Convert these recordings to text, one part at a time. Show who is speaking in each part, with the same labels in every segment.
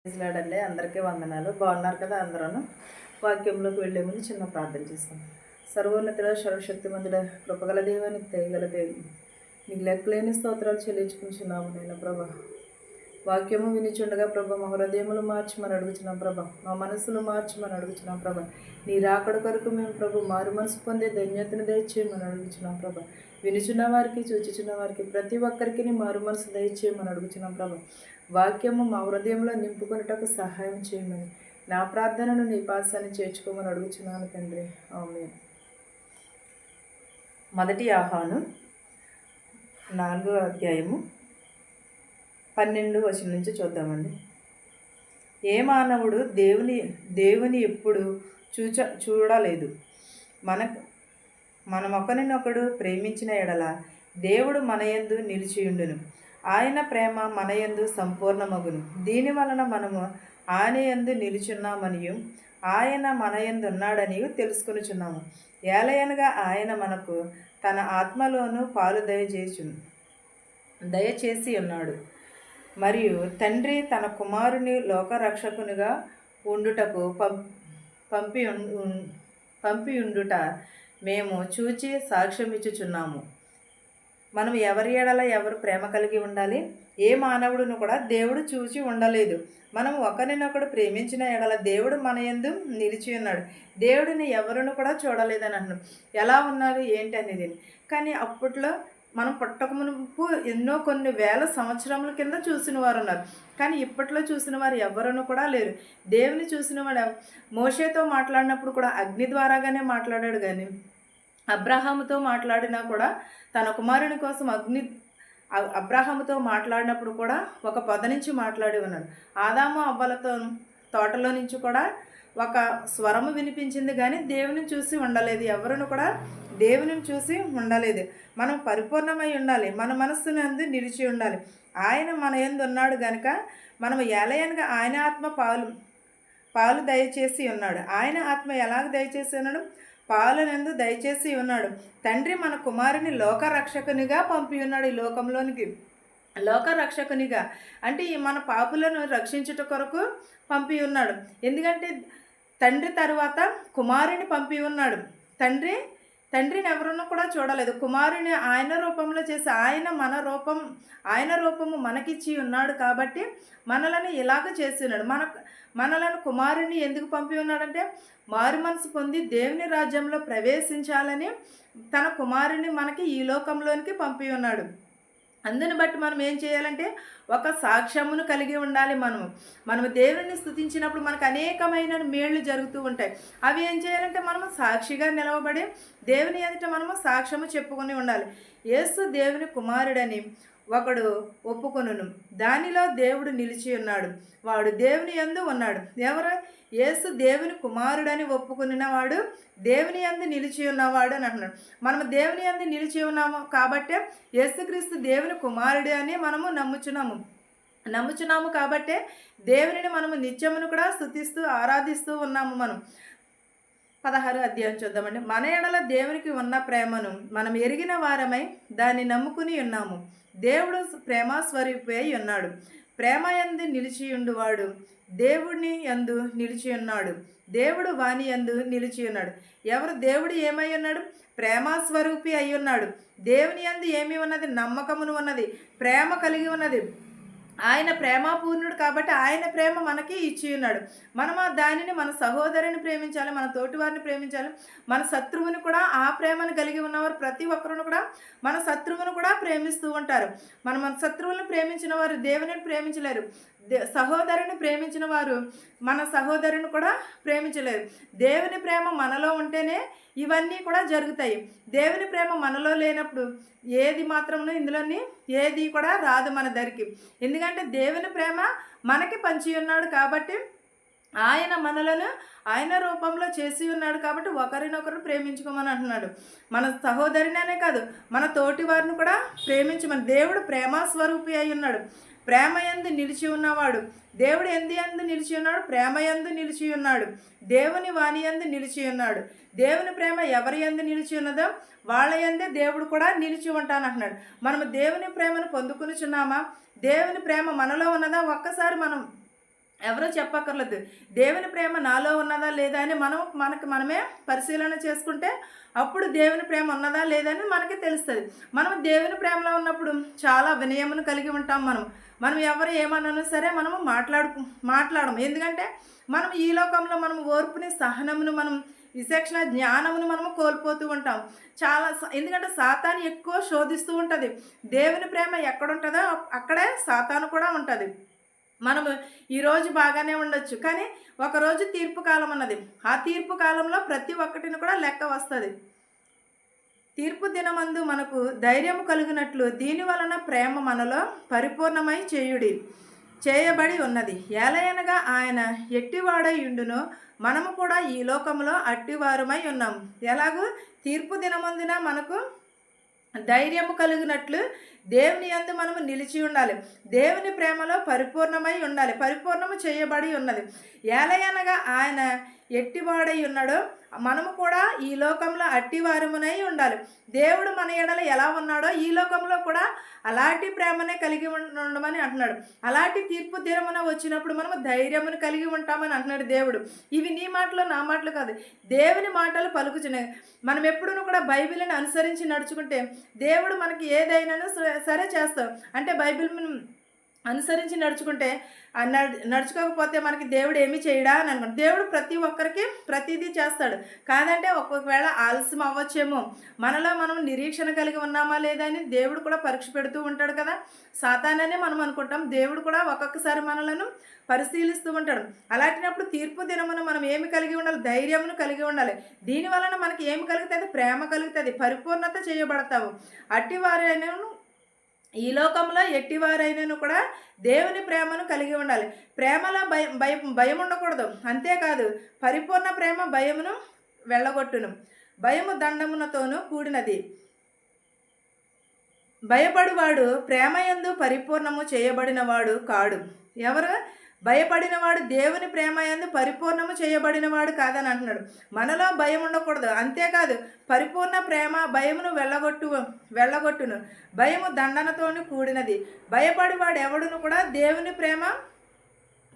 Speaker 1: ప్రైజ్లాడండి. అందరికీ వందనాలు. బాగున్నారు కదా అందరూను? వాక్యంలోకి వెళ్ళే ముందు చిన్న ప్రార్థన చేసుకుందాం. సర్వోన్నతుడ, సర్వశక్తిమంతుడ, కృపగల దేవానికి దయగల దేవి, నీకు లెక్కలేని స్తోత్రాలు చెల్లించుకుంటున్నాము నేను ప్రభా. వాక్యము వినిచుండగా ప్రభా, మా హృదయములు మార్చమని అడుగుతున్నాం ప్రభా, మా మనసులు మార్చమని అడుగుతున్నాం ప్రభా. నీ రాకడ కొరకు మేము ప్రభు మారు మనసు పొందే ధన్యతను దయచేయమని అడుగుతున్నాం ప్రభా. వినుచున్న వారికి, చూచుచున్న వారికి ప్రతి ఒక్కరికి నీ మారు మనసు దయచేయమని అడుగుతున్నాం ప్రభా. వాక్యము మా హృదయంలో నింపుకొనుటకు సహాయం చేయమని, నా ప్రార్థనను నీ పాసాన్ని చేర్చుకోమని అడుగుచున్నాను తండ్రి. ఆమేన్. మొదటి ఆహ్వానం 4వ అధ్యాయము 12వ వచనం నుంచి చూద్దామండి. ఏ మానవుడు దేవుని ఎప్పుడు చూడలేదు. మనమొకరినొకడు ప్రేమించిన ఎడల దేవుడు మనయందు నిలిచియుండును. ఆయన ప్రేమ మనయందు సంపూర్ణమగును. దీని వలన మనము ఆయన యందు నిలుచున్నామనియు ఆయన మనయందు ఉన్నాడనియు తెలుసుకొనుచున్నాము. ఏలయనగా ఆయన మనకు తన ఆత్మలోను పాలు దయచేసి ఉన్నాడు. మరియు తండ్రి తన కుమారుని లోకరక్షకునిగా ఉండుటకు పంపి ఉండుట మేము చూచి సాక్ష్యమిచ్చుచున్నాము. మనం ఎవరి ఎడల ఎవరు ప్రేమ కలిగి ఉండాలి? ఏ మానవుడును కూడా దేవుడు చూచి ఉండలేదు. మనం ఒకరినొకడు ప్రేమించిన ఎడల దేవుడు మన యందు నిలిచి ఉన్నాడు. దేవుడిని ఎవరును కూడా చూడలేదని అంటున్నాం. ఎలా ఉన్నారు ఏంటి అనేది. కానీ అప్పట్లో మనం పుట్టక మునుపు కొన్ని వేల సంవత్సరముల కింద చూసిన వారు ఉన్నారు. కానీ ఇప్పట్లో చూసిన వారు ఎవరును కూడా లేరు. దేవుని చూసిన వాడు మోషేతో మాట్లాడినప్పుడు కూడా అగ్ని ద్వారాగానే మాట్లాడాడు. కానీ అబ్రహాముతో మాట్లాడినా కూడా తన కుమారుని కోసం అబ్రహాముతో మాట్లాడినప్పుడు కూడా ఒక పొద నుంచి మాట్లాడి ఉన్నాడు. ఆదాము అవ్వలతో తోటలో నుంచి కూడా ఒక స్వరము వినిపించింది, కానీ దేవుని చూసి ఉండలేదు. ఎవరును కూడా దేవుని చూసి ఉండలేదు. మనం పరిపూర్ణమై ఉండాలి. మన మనస్సునందు నిలిచి ఉండాలి. ఆయన మన యందు ఉన్నాడు కనుక మనం ఏలయనగా ఆయన ఆత్మ పాలు దయచేసి ఉన్నాడు. ఆయన ఆత్మ ఎలాగ దయచేసి ఉన్నాడు? పాలనందు దయచేసి ఉన్నాడు. తండ్రి మన కుమారుని లోకరక్షకునిగా పంపి ఉన్నాడు ఈ లోకంలోనికి. లోకరక్షకునిగా అంటే మన పాపులను రక్షించుట కొరకు పంపి ఉన్నాడు. ఎందుకంటే తండ్రి తరువాత కుమారుని పంపి ఉన్నాడు. తండ్రిని ఎవరున్నా కూడా చూడలేదు. కుమారుని ఆయన రూపంలో చేసి ఆయన రూపము మనకిచ్చి ఉన్నాడు. కాబట్టి మనలను ఇలాగ చేసి ఉన్నాడు. మనలను కుమారుని ఎందుకు పంపి ఉన్నాడంటే మారు మనసు పొంది దేవుని రాజ్యంలో ప్రవేశించాలని తన కుమారుని మనకి ఈ లోకంలోనికి పంపి ఉన్నాడు. అందుని బట్టి మనం ఏం చేయాలంటే ఒక సాక్ష్యమును కలిగి ఉండాలి. మనము దేవుని స్తుతించినప్పుడు మనకు అనేకమైన మేళ్ళు జరుగుతూ ఉంటాయి. అవి ఏం చేయాలంటే మనము సాక్షిగా నిలవబడి దేవుని ఎదుట మనము సాక్ష్యము చెప్పుకొని ఉండాలి. యేసు దేవుని కుమారుడని ఒకడు ఒప్పుకొనును, దానిలో దేవుడు నిలిచి ఉన్నాడు, వాడు దేవుని యందు ఉన్నాడు. ఎవరు? యేసు దేవుని కుమారుడని ఒప్పుకున్న వాడు దేవుని యందు నిలిచి ఉన్నవాడు అని అంటున్నాడు. మనము దేవుని యందు నిలిచి ఉన్నాము కాబట్టి యేసుక్రీస్తు దేవుని కుమారుడు అని మనము నమ్ముచున్నాము కాబట్టి దేవునిని మనము నిత్యమును కూడా స్తుతిస్తూ ఆరాధిస్తూ ఉన్నాము. 16వ అధ్యాయం చూద్దామండి. మన ఎడల దేవునికి ఉన్న ప్రేమను మనం ఎరిగిన వారమై దాన్ని నమ్ముకుని ఉన్నాము. దేవుడు ప్రేమస్వరూపి అయి ఉన్నాడు. ప్రేమ యందు నిలిచియుండువాడు దేవుడిని యందు నిలిచి ఉన్నాడు, దేవుడు వాని యందు నిలిచి ఉన్నాడు. ఎవరు? దేవుడు ఏమై ఉన్నాడు? ప్రేమస్వరూపి అయి ఉన్నాడు. దేవుని యందు ఏమి ఉన్నది? నమ్మకమును ఉన్నది, ప్రేమ కలిగి ఉన్నది. ఆయన ప్రేమపూర్ణుడు కాబట్టి ఆయన ప్రేమ మనకి ఇచ్చి ఉన్నాడు. మనము దానిని మన సహోదరుని ప్రేమించాలి, మన తోటివారిని ప్రేమించాలి. మన శత్రువుని కూడా ఆ ప్రేమను కలిగి ఉన్నవారు ప్రతి ఒక్కరును కూడా మన శత్రువును కూడా ప్రేమిస్తూ ఉంటారు. మన శత్రువులను ప్రేమించిన వారు దేవుని ప్రేమించలేరు. సహోదరుని ప్రేమించిన వారు మన సహోదరుని కూడా ప్రేమించలేరు. దేవుని ప్రేమ మనలో ఉంటేనే ఇవన్నీ కూడా జరుగుతాయి. దేవుని ప్రేమ మనలో లేనప్పుడు ఏది మాత్రము ఇందులోని ఏది కూడా రాదు మన దగ్గరికి. ఎందుకంటే దేవుని ప్రేమ మనకి పంచి ఉన్నాడు కాబట్టి ఆయన మనలను ఆయన రూపంలో చేసి ఉన్నాడు కాబట్టి ఒకరినొకరు ప్రేమించుకోమని అంటున్నాడు. మన సహోదరిని అనే కాదు, మన తోటి వారిని కూడా ప్రేమించమని. దేవుడు ప్రేమస్వరూపి అయి ఉన్నాడు. ప్రేమ యందు నిలిచి ఉన్నవాడు దేవుడు యందు నిలిచి ఉన్నాడు, ప్రేమ యందు నిలిచి ఉన్నాడు, దేవుని వాణి యందు నిలిచి ఉన్నాడు. దేవుని ప్రేమ ఎవరి యందు నిలిచి ఉన్నదో వాళ్ళ యందే దేవుడు కూడా నిలిచి ఉంటానంటున్నాడు. మనము దేవుని ప్రేమను పొందుకునిచున్నామా? దేవుని ప్రేమ మనలో ఉన్నదా? ఒక్కసారి మనం ఎవరో చెప్పక్కర్లేదు. దేవుని ప్రేమ నాలో ఉన్నదా లేదా అని మనమే పరిశీలన చేసుకుంటే అప్పుడు దేవుని ప్రేమ ఉన్నదా లేదా అని మనకి తెలుస్తుంది. మనం దేవుని ప్రేమలో ఉన్నప్పుడు చాలా వినయమును కలిగి ఉంటాం. మనం ఎవరు ఏమన్నా సరే మనము మాట్లాడము. ఎందుకంటే మనం ఈ లోకంలో మనం ఓర్పుని, సహనమును, మనం విచక్షణ జ్ఞానమును మనము కోల్పోతూ ఉంటాం. ఎందుకంటే సాతాను ఎక్కువ శోధిస్తూ ఉంటుంది. దేవుని ప్రేమ ఎక్కడుంటుందో అక్కడే సాతాను కూడా ఉంటుంది. మనము ఈరోజు బాగానే ఉండొచ్చు, కానీ ఒకరోజు తీర్పు కాలం అన్నది. ఆ తీర్పు కాలంలో ప్రతి ఒక్కటిని కూడా లెక్క వస్తుంది. తీర్పు దినమందు మనకు ధైర్యము కలిగినట్లు దీని వలన ప్రేమ మనలో పరిపూర్ణమై చేయబడి ఉన్నది. ఏలయనగా ఆయన ఎట్టివాడై ఉండునో మనము కూడా ఈ లోకంలో అట్టివారమై ఉన్నాము. ఎలాగూ తీర్పు దినమందున మనకు ధైర్యము కలిగినట్లు దేవుని యందు మనము నిలిచి ఉండాలి. దేవుని ప్రేమలో పరిపూర్ణమై ఉండాలి, పరిపూర్ణము చేయబడి ఉన్నది. ఏలయనగా ఆయన ఎట్టివాడై ఉన్నాడో మనము కూడా ఈ లోకంలో అట్టివారమునై ఉండాలి. దేవుడు మన ఎడల ఎలా ఉన్నాడో ఈ లోకంలో కూడా అలాంటి ప్రేమనే కలిగి ఉండమని అంటున్నాడు. అలాంటి తీర్పు దినమున వచ్చినప్పుడు మనము ధైర్యమును కలిగి ఉంటామని అంటున్నాడు దేవుడు. ఇవి నీ మాటలు నా మాటలు కాదు, దేవుని మాటలు పలుకుచున్నాయి. మనం ఎప్పుడూ కూడా బైబిల్ని అనుసరించి నడుచుకుంటే దేవుడు మనకి ఏదైనాను సరే చేస్తాం. అంటే బైబిల్ అనుసరించి నడుచుకుంటే నడుచుకోకపోతే మనకి దేవుడు ఏమీ చేయడా అని అనుకోండి. దేవుడు ప్రతి ఒక్కరికి ప్రతిదీ చేస్తాడు. కాదంటే ఒక్కొక్కవేళ ఆలస్యం అవ్వచ్చేమో, మనలో మనం నిరీక్షణ కలిగి ఉన్నామా లేదా అని దేవుడు కూడా పరీక్ష పెడుతూ ఉంటాడు కదా. సాతాననే మనం అనుకుంటాం, దేవుడు కూడా ఒక్కొక్కసారి మనలను పరిశీలిస్తూ ఉంటాడు. అలాంటినప్పుడు తీర్పు దినమున మనం ఏమి కలిగి ఉండాలి? ధైర్యమును కలిగి ఉండాలి. దీని వలన మనకి ఏమి కలుగుతుంది? ప్రేమ కలుగుతుంది, పరిపూర్ణత చేయబడతావు. అట్టివారైనా ఈ లోకంలో ఎట్టివారైనను కూడా దేవుని ప్రేమను కలిగి ఉండాలి. ప్రేమలో భయం ఉండకూడదు. అంతేకాదు పరిపూర్ణ ప్రేమ భయమును వెళ్ళగొట్టును. భయము దండమునతోనూ కూడినది. భయపడువాడు ప్రేమయందు పరిపూర్ణము చేయబడినవాడు కాడు. ఎవరు? భయపడినవాడు దేవుని ప్రేమయందు పరిపూర్ణము చేయబడినవాడు కాదని అంటున్నాడు. మనలో భయం ఉండకూడదు. అంతేకాదు పరిపూర్ణ ప్రేమ భయమును వెళ్ళగొట్టును. భయము దండనతోని కూడినది. భయపడివాడు ఎవడును కూడా దేవుని ప్రేమ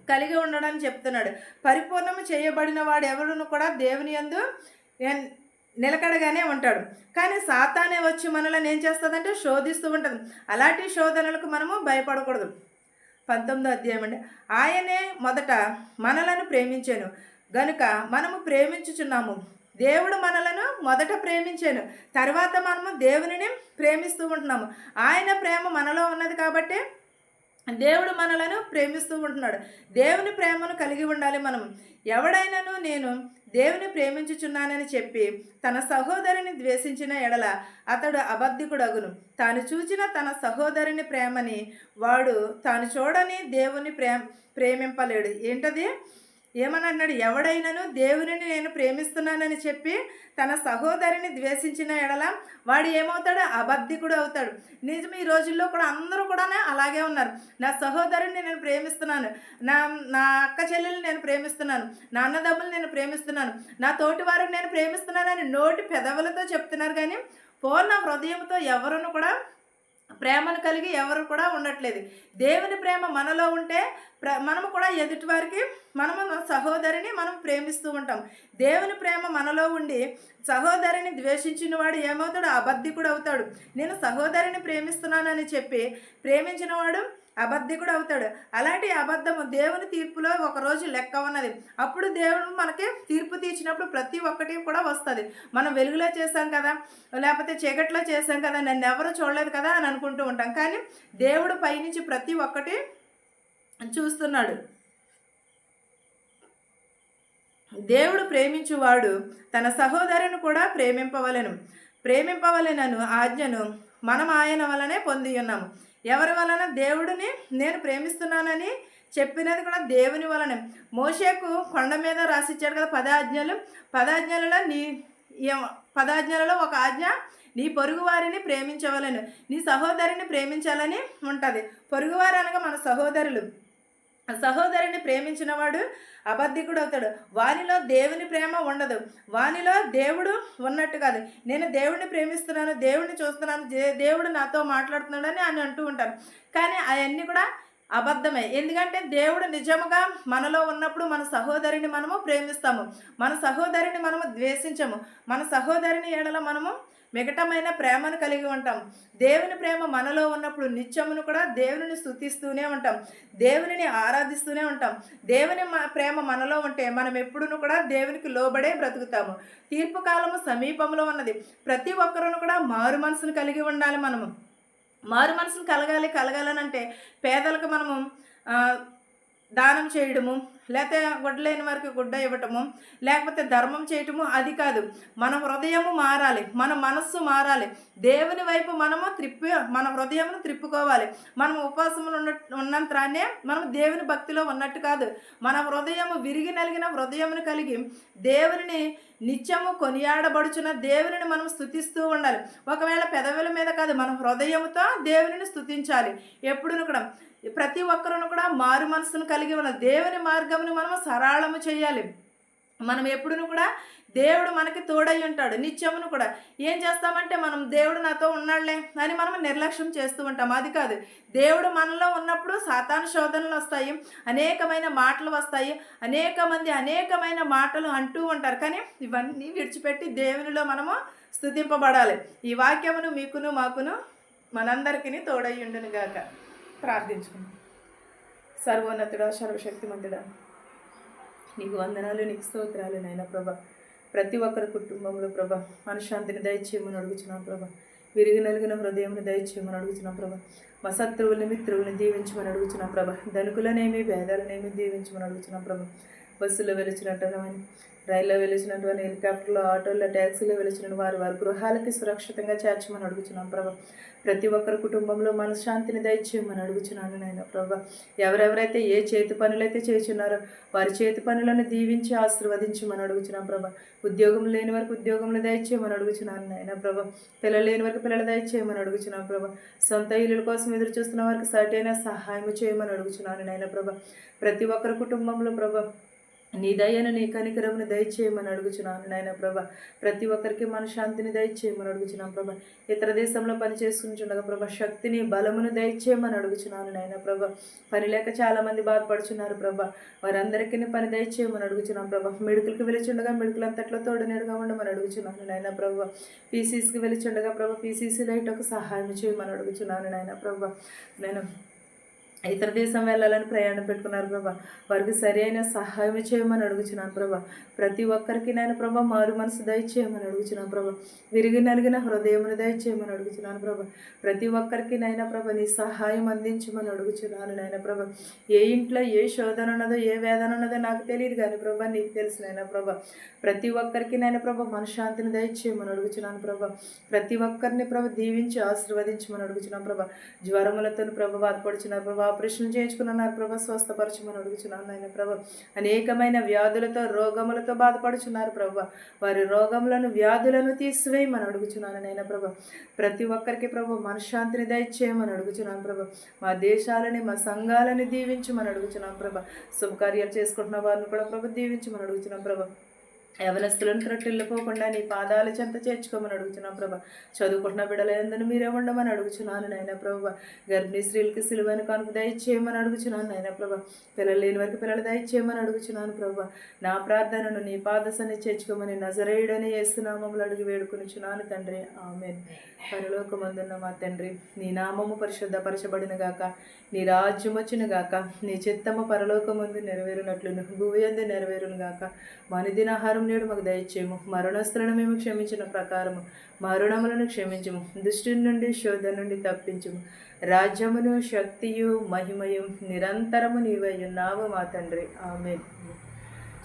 Speaker 1: కలిగి ఉండడని చెప్తున్నాడు. పరిపూర్ణము చేయబడిన వాడు ఎవడును కూడా దేవుని యందు నిలకడగానే ఉంటాడు. కానీ సాతానే వచ్చి మనల్ని ఏం చేస్తుందంటే శోధిస్తూ ఉంటుంది. అలాంటి శోధనలకు మనము భయపడకూడదు. 19వ అధ్యాయం అండి. ఆయనే మొదట మనలను ప్రేమించాను గనుక మనము ప్రేమించుచున్నాము. దేవుడు మనలను మొదట ప్రేమించాను, తర్వాత మనము దేవునిని ప్రేమిస్తూ ఉంటున్నాము. ఆయన ప్రేమ మనలో ఉన్నది కాబట్టి దేవుడు మనలను ప్రేమిస్తూ ఉంటున్నాడు. దేవుని ప్రేమను కలిగి ఉండాలి మనం. ఎవడైనాను నేను దేవుని ప్రేమించుచున్నానని చెప్పి తన సహోదరుని ద్వేషించిన ఎడల అతడు అబద్ధికుడగును. తాను చూచిన తన సహోదరుని ప్రేమని వాడు తాను చూడని దేవుని ప్రేమింపలేడు. ఏంటది? ఏమని అన్నాడు? ఎవడైనాను దేవునిని నేను ప్రేమిస్తున్నానని చెప్పి తన సహోదరిని ద్వేషించిన ఎడల వాడు ఏమవుతాడు? అబద్ధికుడు అవుతాడు. నిజం, ఈ రోజుల్లో కూడా అందరూ కూడా అలాగే ఉన్నారు. నా సహోదరుని నేను ప్రేమిస్తున్నాను, నా అక్క చెల్లెల్ని నేను ప్రేమిస్తున్నాను, నా అన్నదమ్ములు నేను ప్రేమిస్తున్నాను, నా తోటి వారిని నేను ప్రేమిస్తున్నానని నోటి పెదవులతో చెప్తున్నారు, కానీ పూర్ణ హృదయంతో ఎవరును కూడా ప్రేమను కలిగి ఎవరు కూడా ఉండట్లేదు. దేవుని ప్రేమ మనలో ఉంటే మనము కూడా ఎదుటి వారికి మనము సహోదరిని మనం ప్రేమిస్తూ ఉంటాం. దేవుని ప్రేమ మనలో ఉండి సహోదరిని ద్వేషించిన వాడు ఏమవుతాడు? అబద్ధికుడు అవుతాడు. నేను సహోదరిని ప్రేమిస్తున్నానని చెప్పి ప్రేమించిన వాడు అబద్ధికుడు అవుతాడు. అలాంటి అబద్ధము దేవుని తీర్పులో ఒకరోజు లెక్క ఉన్నది. అప్పుడు దేవుడు మనకి తీర్పు తీర్చినప్పుడు ప్రతి ఒక్కటి కూడా వస్తుంది. మనం వెలుగులో చేశాం కదా, లేకపోతే చీకట్లో చేశాం కదా, నన్ను ఎవరు చూడలేదు కదా అని అనుకుంటూ ఉంటాం. కానీ దేవుడు పైనుంచి ప్రతి ఒక్కటి చూస్తున్నాడు. దేవుడు ప్రేమించువాడు తన సహోదరుని కూడా ప్రేమింపవలెనను ఆజ్ఞను మనం ఆయన వలనే పొంది ఉన్నాము. ఎవరి వలన? దేవుడిని నేను ప్రేమిస్తున్నానని చెప్పినది కూడా దేవుని వలనే. మోషేకు కొండ మీద రాసిచ్చాడు కదా 10 ఆజ్ఞలు. 10 ఆజ్ఞలలో ఒక ఆజ్ఞ నీ పొరుగువారిని ప్రేమించవలను, నీ సహోదరిని ప్రేమించాలని ఉంటుంది. పొరుగువారు అనగా మన సహోదరిని ప్రేమించిన వాడు అబద్ధికుడు అవుతాడు. వానిలో దేవుని ప్రేమ ఉండదు, వానిలో దేవుడు ఉన్నట్టు కాదు. నేను దేవుడిని ప్రేమిస్తున్నాను, దేవుడిని చూస్తున్నాను, దేవుడు నాతో మాట్లాడుతున్నాడు అని అంటూ ఉంటాను. కానీ అవన్నీ కూడా అబద్ధమే. ఎందుకంటే దేవుడు నిజముగా మనలో ఉన్నప్పుడు మన సహోదరిని మనము ప్రేమిస్తాము. మన సహోదరిని మనము ద్వేషించము. మన సహోదరిని ఎడల మనము మిగటమైన ప్రేమను కలిగి ఉంటాం. దేవుని ప్రేమ మనలో ఉన్నప్పుడు నిత్యమును కూడా దేవునిని స్తుతిస్తూనే ఉంటాం. దేవునిని ఆరాధిస్తూనే ఉంటాం. దేవుని ప్రేమ మనలో ఉంటే మనం ఎప్పుడును కూడా దేవునికి లోబడే బ్రతుకుతాము. తీర్పు కాలము సమీపంలో ఉన్నది. ప్రతి ఒక్కరును కూడా మారు మనసును కలిగి ఉండాలి మనము. మారు మనసులు కలగాలనంటే పేదలకు మనము దానం చేయడము, లేకపోతే గుడ్డలేని వారికి గుడ్డ ఇవ్వటము, లేకపోతే ధర్మం చేయటము అది కాదు. మన హృదయము మారాలి, మన మనస్సు మారాలి. దేవుని వైపు మనము మన హృదయమును త్రిప్పుకోవాలి. మనం ఉపవాసములు ఉన్నంతరానే మనం దేవుని భక్తిలో ఉన్నట్టు కాదు. మన హృదయము విరిగి నలిగిన హృదయమును కలిగి దేవుని నిత్యము కొనియాడబడుచున్న దేవుని మనం స్తుతిస్తూ ఉండాలి. ఒకవేళ పెదవుల మీద కాదు, మన హృదయముతో దేవుని స్తుతించాలి. ఎప్పుడును కూడా ప్రతి ఒక్కరును కూడా మారు మనసును కలిగి ఉన్న దేవుని మార్గమును మనము సరళము చేయాలి. మనం ఎప్పుడును కూడా దేవుడు మనకి తోడై ఉంటాడు నిత్యమును కూడా. ఏం చేస్తామంటే మనం దేవుడు నాతో ఉన్నాడులే అని మనం నిర్లక్ష్యం చేస్తూ ఉంటాం. అది కాదు, దేవుడు మనలో ఉన్నప్పుడు సాతాను శోధనలు వస్తాయి, అనేకమైన మాటలు వస్తాయి, అనేకమైన మాటలు అంటూ ఉంటారు. కానీ ఇవన్నీ విడిచిపెట్టి దేవునిలో మనము స్తుతింపబడాలి. ఈ వాక్యమును మీకును మాకును మనందరికీ తోడై ఉండును గాక. ప్రార్థించుకుందాం. సర్వోన్నతుడా, సర్వశక్తిమంతుడా, నీకు వందనాలు, నీకు స్తోత్రాలు నాయన ప్రభా. ప్రతి ఒక్కరి కుటుంబంలో ప్రభా మనశ్శాంతిని దయచేయమని అడుగుచున్నాం ప్రభా. విరిగి నలిగిన హృదయంను దయచేయమని అడుగుచున్నాం ప్రభా. మా శత్రువుల్ని మిత్రువుల్ని దీవించమని అడుగుచున్నాం ప్రభా. ధనుకులనేమి భేదాలనేమి దీవించమని అడుగుచున్నాం ప్రభా. బస్సులో వెలిచినట్టు, రైల్లో వెలిచినట్టు, హెలికాప్టర్లో, ఆటోల్లో, ట్యాక్సీలో వెలిచిన వారి గృహాలకి సురక్షితంగా చేర్చమని అడుగుచున్నాం ప్రభా. ప్రతి ఒక్కరి కుటుంబంలో మనశ్శాంతిని దయచేయమని అడుగుచున్నాను నాయన ప్రభా. ఎవరెవరైతే ఏ చేతి పనులైతే చేస్తున్నారో వారి చేతి పనులను దీవించి ఆశీర్వదించమని అడుగుచున్నాం ప్రభా. ఉద్యోగం లేని వారికి ఉద్యోగంలో దయచేయమని అడుగుచున్నాను నాయన ప్రభా. పిల్లలు లేని వారికి పిల్లలు దయచేయమని అడుగుచున్నాం ప్రభా. సొంత ఇల్లుల కోసం ఎదురు చూస్తున్న వారికి సరైన సహాయం చేయమని అడుగుచున్నాను నాయన ప్రభా. ప్రతి ఒక్కరి కుటుంబంలో ప్రభా నీ దయను, నీ కనికరమును దయచేయమని అడుగుచున్నాను నాయన ప్రభా. ప్రతి ఒక్కరికి మనశ్శాంతిని దయచేయమని అడుగుచున్నాం ప్రభా. ఇతర దేశంలో పని చేసుకుంటుండగా ప్రభా శక్తిని, బలమును దయచేయమని అడుగుచున్నాను నాయన ప్రభా. పని లేక చాలామంది బాధపడుచున్నారు ప్రభా. వారందరికీ పని దయచేయమని అడుగుచున్నాం ప్రభా. మెడికల్కి వెలిచుండగా మెడికల్ అంతట్లో తోడునేడుగా ఉండమని అడుగుచున్నాను నాయన ప్రభా. పీసీసీకి వెలిచుండగా ప్రభా పీసీసీ లైట్కు సహాయం చేయమని అడుగుచున్నాను నాయన ప్రభా. నేను ఇతర దేశం వెళ్ళాలని ప్రయాణం పెట్టుకున్నారు ప్రభా. వారికి సరైన సహాయం చేయమని అడుగుచున్నాను ప్రభా. ప్రతి ఒక్కరికి నేను ప్రభా మారు మనసు దయచేయమని అడుగుచున్నాను ప్రభా. విరిగి నలిగిన హృదయమును దయచేయమని అడుగుచున్నాను ప్రభా. ప్రతి ఒక్కరికి నైనా ప్రభా నీ సహాయం అందించమని అడుగుచున్నాను నాయన ప్రభా. ఏ ఇంట్లో ఏ శోధన ఉన్నదో, ఏ వేదన ఉన్నదో నాకు తెలియదు కానీ ప్రభా నీకు తెలుసు నాయన ప్రభా. ప్రతి ఒక్కరికి నైనా ప్రభా మనశ్శాంతిని దయచేయమని అడుగుచున్నాను ప్రభా. ప్రతి ఒక్కరిని ప్రభా దీవించి ఆశీర్వదించమని అడుగుచున్నాను ప్రభా. జ్వరములతో ప్రభా బాధపడుచున్నారు ప్రభా. ఆపరేషన్ చేయించుకున్నారు ప్రభా, స్వస్థపరచమని అడుగుచున్నాను నాయన ప్రభా. అనేకమైన వ్యాధులతో, రోగములతో బాధపడుచున్నారు ప్రభా. వారి రోగములను, వ్యాధులను తీసివేయమని అడుగుచున్నాను నాయన ప్రభా. ప్రతి ఒక్కరికి ప్రభా మనశ్శాంతిని దయచేయమని అడుగుచున్నాను ప్రభా. మా దేశాలని, మా సంఘాలని దీవించమని అడుగుచున్నాను ప్రభా. శుభకార్యాలు చేసుకుంటున్న వారిని కూడా ప్రభా దీవించమని అడుగుచున్నాను ప్రభా. యవనస్తులను త్రొట్టిల్లిపోకుండా నీ పాదాల చెంత చేర్చుకోమని అడుగుతున్నాం ప్రభా. చదువుకుంటున్న బిడ్డలందరూ మీరే ఉండమని అడుగుచున్నాను నాయన ప్రభా. గర్భిణీ స్త్రీలకి సిలువను కనుక దయచేయమని అడుగుచున్నాను నాయన ప్రభా. పిల్లలు లేని వారికి పిల్లలు దయచేయమని అడుగుచున్నాను ప్రభా. నా ప్రార్థనను నీ పాదసన్ని చేర్చుకోమని నజరేయుడని యేసునామములు అడిగి వేడుకొనిచున్నాను తండ్రి, ఆమేన్. పరలోకమందున్న మా తండ్రి, నీ నామము పరిశుద్ధపరచబడిన గాక, నీ రాజ్యం వచ్చును గాక, నీ చిత్తము పరలోకమందు నెరవేరునట్లును భూయందు నెరవేరును గాక. మా అనుదిన ఆహారం నేడు మాకు దయచేయము. మరణస్తులను మేము క్షమించిన ప్రకారము మరణములను క్షమించము. దుష్టుని నుండి, శోధన నుండి తప్పించుము. రాజ్యమును, శక్తియు, మహిమయు నిరంతరము నీవై ఉన్నావు మా తండ్రి, ఆమేన్.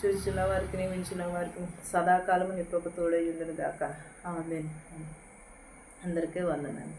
Speaker 1: చూసిన వారికి, నియమించిన వారికి సదాకాలము నీ కృప తోడై ఉండును గాక, ఆమేన్. అందరికీ వందనాలు.